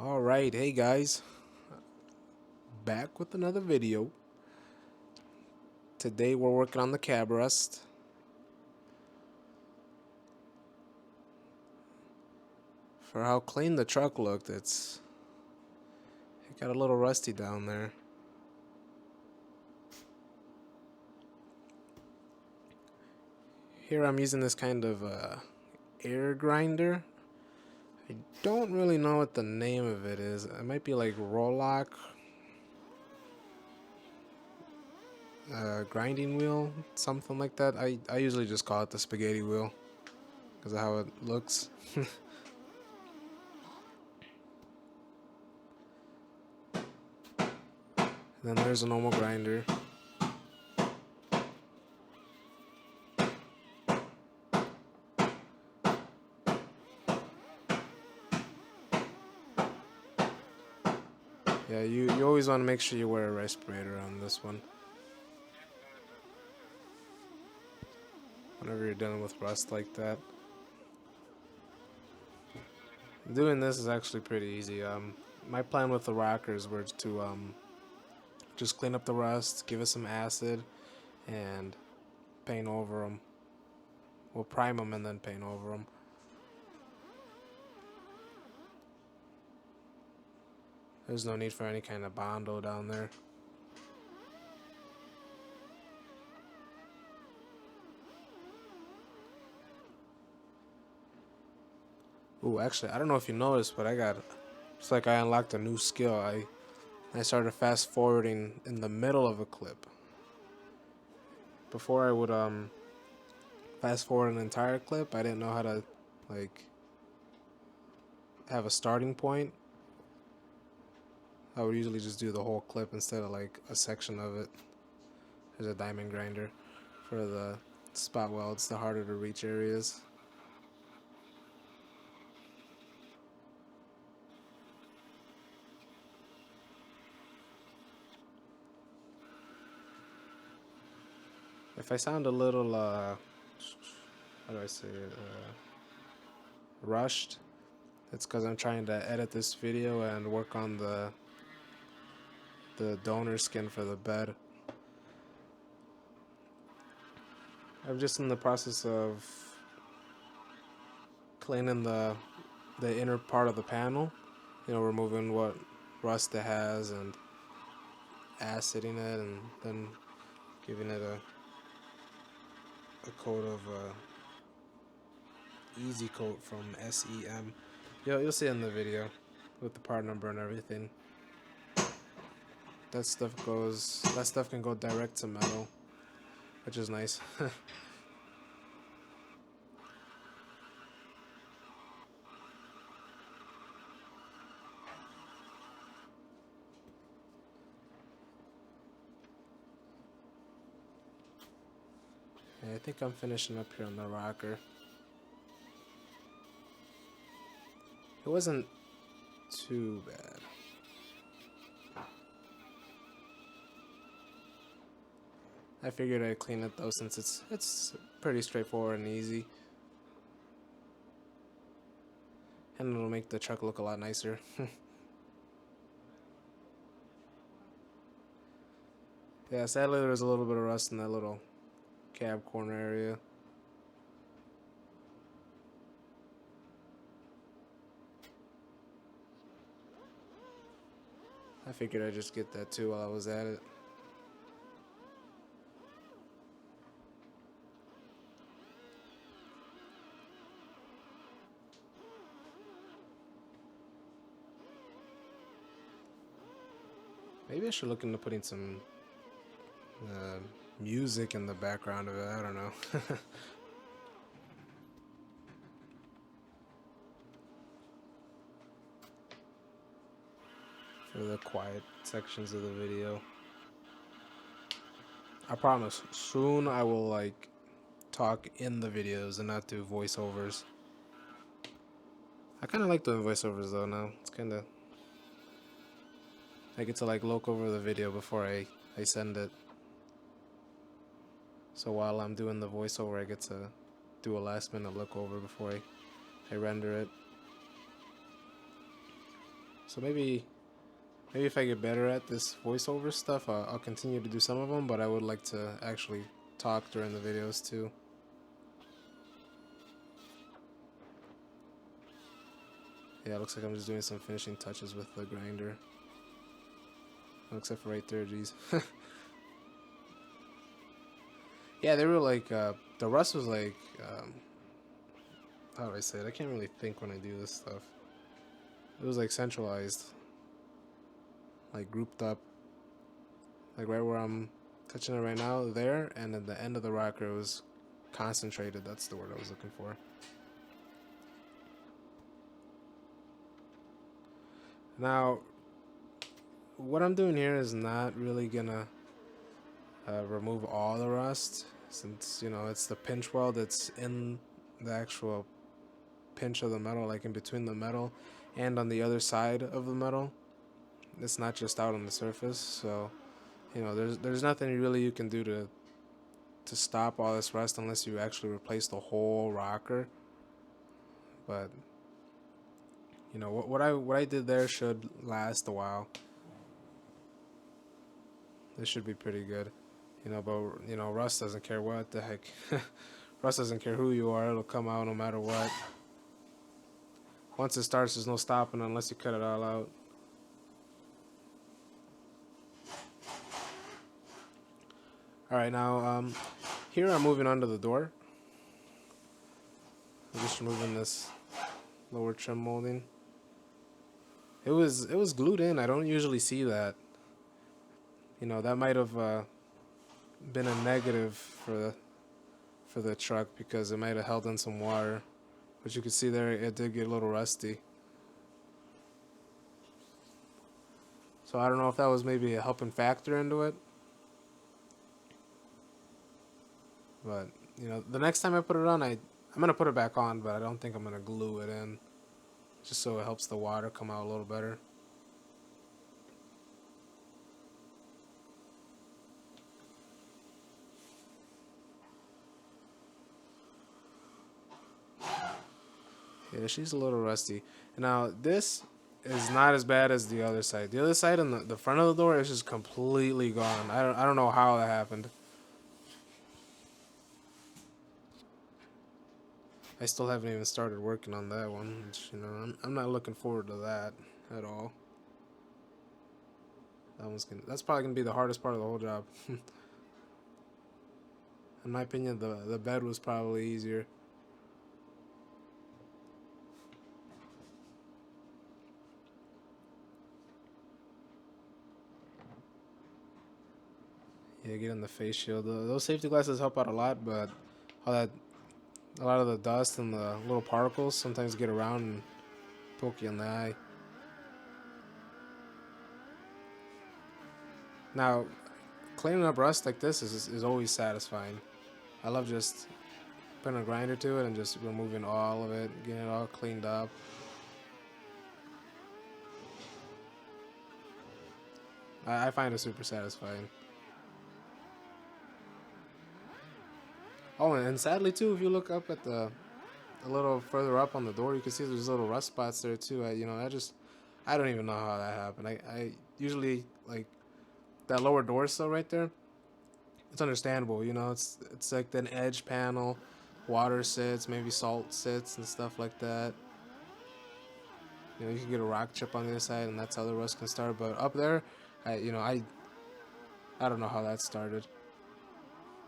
Alright, hey guys, back with another video. Today we're working on the cab rust. For how clean the truck looked, it got a little rusty down there. Here I'm using this kind of air grinder. I don't really know what the name of it is. It might be like Rolock grinding wheel, something like that. I usually just call it the spaghetti wheel because of how it looks. Then there's a normal grinder. Yeah, you always want to make sure you wear a respirator on this one. Whenever you're dealing with rust like that. Doing this is actually pretty easy. My plan with the rockers were to just clean up the rust, give it some acid, and paint over them. We'll prime them and then paint over them. There's no need for any kind of Bondo down there. Ooh, actually, I don't know if you noticed, but it's like I unlocked a new skill. I started fast forwarding in the middle of a clip. Before I would fast forward an entire clip, I didn't know how to like have a starting point. I would usually just do the whole clip instead of like a section of it. There's a diamond grinder for the spot welds, the harder to reach areas. If I sound a little, how do I say it, rushed, it's because I'm trying to edit this video and work on the donor skin for the bed. I'm just in the process of cleaning the inner part of the panel, removing what rust it has and aciding it, and then giving it a coat of easy coat from SEM. You'll see it in the video with the part number and everything. That stuff can go direct to metal, which is nice. I think I'm finishing up here on the rocker. It wasn't too bad. I figured I'd clean it though, since it's pretty straightforward and easy. And it'll make the truck look a lot nicer. Yeah, sadly there was a little bit of rust in that little cab corner area. I figured I'd just get that too while I was at it. Maybe I should look into putting some music in the background of it. I don't know. For the quiet sections of the video. I promise, soon I will like talk in the videos and not do voiceovers. I kind of like doing voiceovers though now. It's kind of, I get to like look over the video before I send it. So while I'm doing the voiceover, I get to do a last minute look over before I render it. So maybe if I get better at this voiceover stuff, I'll continue to do some of them, but I would like to actually talk during the videos too. Yeah, it looks like I'm just doing some finishing touches with the grinder. Oh, except for right there, geez. Yeah, they were like, the rust was like, how do I say it? I can't really think when I do this stuff. It was like centralized, like grouped up, like right where I'm touching it right now, there, and at the end of the rocker it was concentrated. That's the word I was looking for. Now, what I'm doing here is not really gonna remove all the rust, since, you know, it's the pinch weld that's in the actual pinch of the metal, like in between the metal and on the other side of the metal. It's not just out on the surface, so, you know, there's nothing really you can do to stop all this rust unless you actually replace the whole rocker. But, you know, what I did there should last a while. This should be pretty good, you know. But, you know, rust doesn't care what the heck. Rust doesn't care who you are; it'll come out no matter what. Once it starts, there's no stopping unless you cut it all out. All right, now here I'm moving under the door. I'm just removing this lower trim molding. It was glued in. I don't usually see that. You know, that might have been a negative for the truck, because it might have held in some water. But you can see there, it did get a little rusty. So I don't know if that was maybe a helping factor into it. But, you know, the next time I put it on, I'm going to put it back on, but I don't think I'm going to glue it in, just so it helps the water come out a little better. Yeah, she's a little rusty. Now, this is not as bad as the other side. The other side and the front of the door is just completely gone. I don't know how that happened. I still haven't even started working on that one, which, you know, I'm not looking forward to that at all. That's probably gonna be the hardest part of the whole job. In my opinion, the bed was probably easier. Yeah, getting the face shield. Those safety glasses help out a lot, but a lot of the dust and the little particles sometimes get around and poke you in the eye. Now, cleaning up rust like this is always satisfying. I love just putting a grinder to it and just removing all of it, getting it all cleaned up. I find it super satisfying. Oh, and sadly too, if you look up at a little further up on the door, you can see there's little rust spots there too. You know, I don't even know how that happened. I usually, like, that lower door sill right there. It's understandable, you know. It's like an edge panel, water sits, maybe salt sits and stuff like that. You know, you can get a rock chip on the other side, and that's how the rust can start. But up there, I don't know how that started.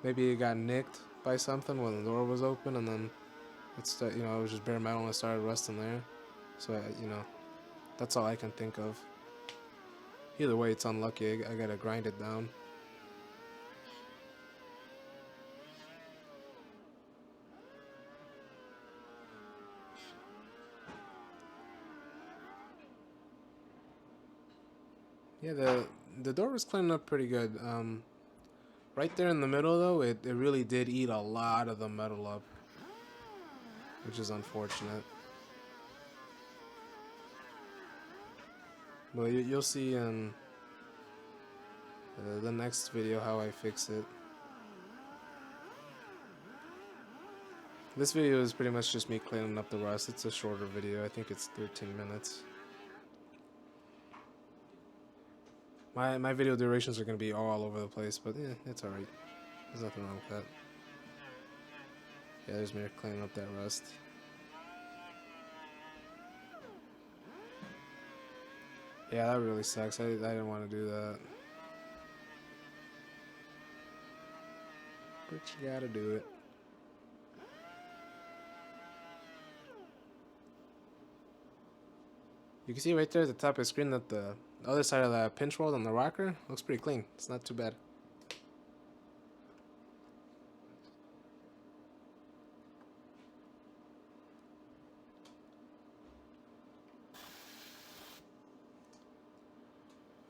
Maybe it got nicked by something when the door was open, and then it was just bare metal and it started rusting there. So you know, that's all I can think of. Either way, it's unlucky. I gotta grind it down. Yeah, the door was cleaning up pretty good. Right there in the middle, though, it really did eat a lot of the metal up, which is unfortunate. But you'll see in the next video how I fix it. This video is pretty much just me cleaning up the rust. It's a shorter video. I think it's 13 minutes. My video durations are gonna be all over the place, but yeah, it's alright. There's nothing wrong with that. Yeah, there's me cleaning up that rust. Yeah, that really sucks. I didn't want to do that. But you gotta do it. You can see right there at the top of the screen that the other side of that pinch weld on the rocker looks pretty clean. It's not too bad.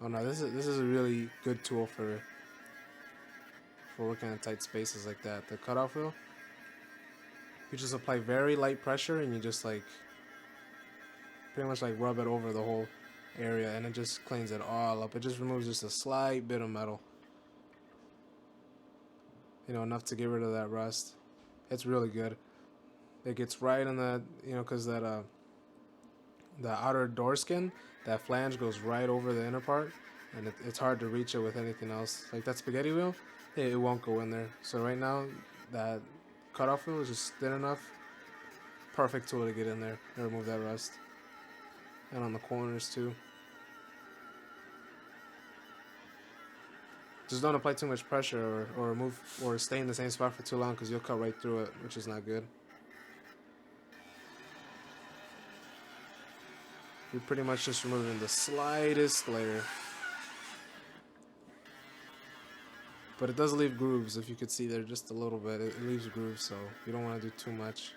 Oh no, this is a really good tool for working in tight spaces like that. The cutoff wheel. You just apply very light pressure and you just like pretty much like rub it over the whole area and it just cleans it all up. It just removes just a slight bit of metal. You know, enough to get rid of that rust. It's really good. It gets right in the, you know, because that the outer door skin, that flange goes right over the inner part, and it's hard to reach it with anything else. Like that spaghetti wheel, it won't go in there. So right now, that cutoff wheel is just thin enough. Perfect tool to get in there and remove that rust. And on the corners too. Just don't apply too much pressure or move or stay in the same spot for too long because you'll cut right through it, which is not good. You're pretty much just removing the slightest layer. But it does leave grooves, if you could see there just a little bit. It leaves grooves, so you don't want to do too much.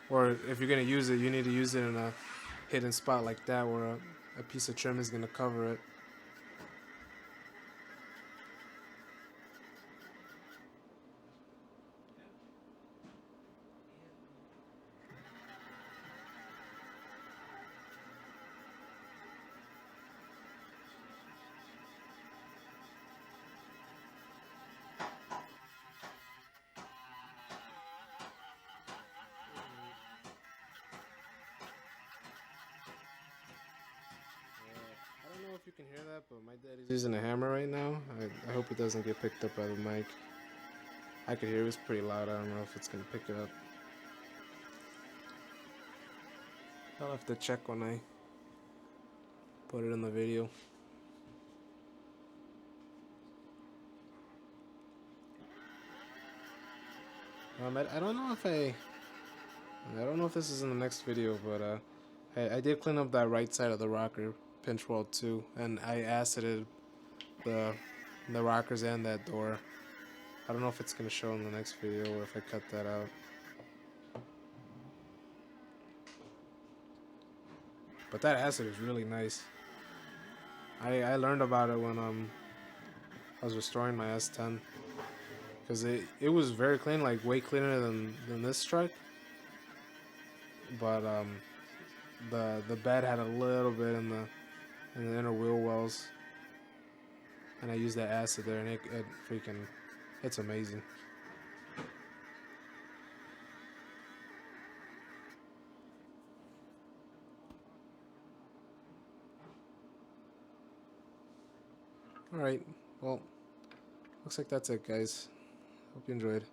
Or if you're going to use it, you need to use it in a hidden spot like that where a piece of trim is going to cover it. I don't know if you can hear that, but my daddy's using a hammer right now. I hope it doesn't get picked up by the mic. I could hear it was pretty loud. I don't know if it's going to pick it up. I'll have to check when I put it in the video. I don't know if I don't know if this is in the next video, but I did clean up that right side of the rocker pinch weld too, and I acided the rockers and that door. I don't know if it's gonna show in the next video or if I cut that out. But that acid is really nice. I learned about it when I was restoring my S10 because it was very clean, like way cleaner than this truck. But the bed had a little bit in the inner wheel wells, and I used that acid there, and it freaking, it's amazing. Alright, well, looks like that's it, guys. Hope you enjoyed.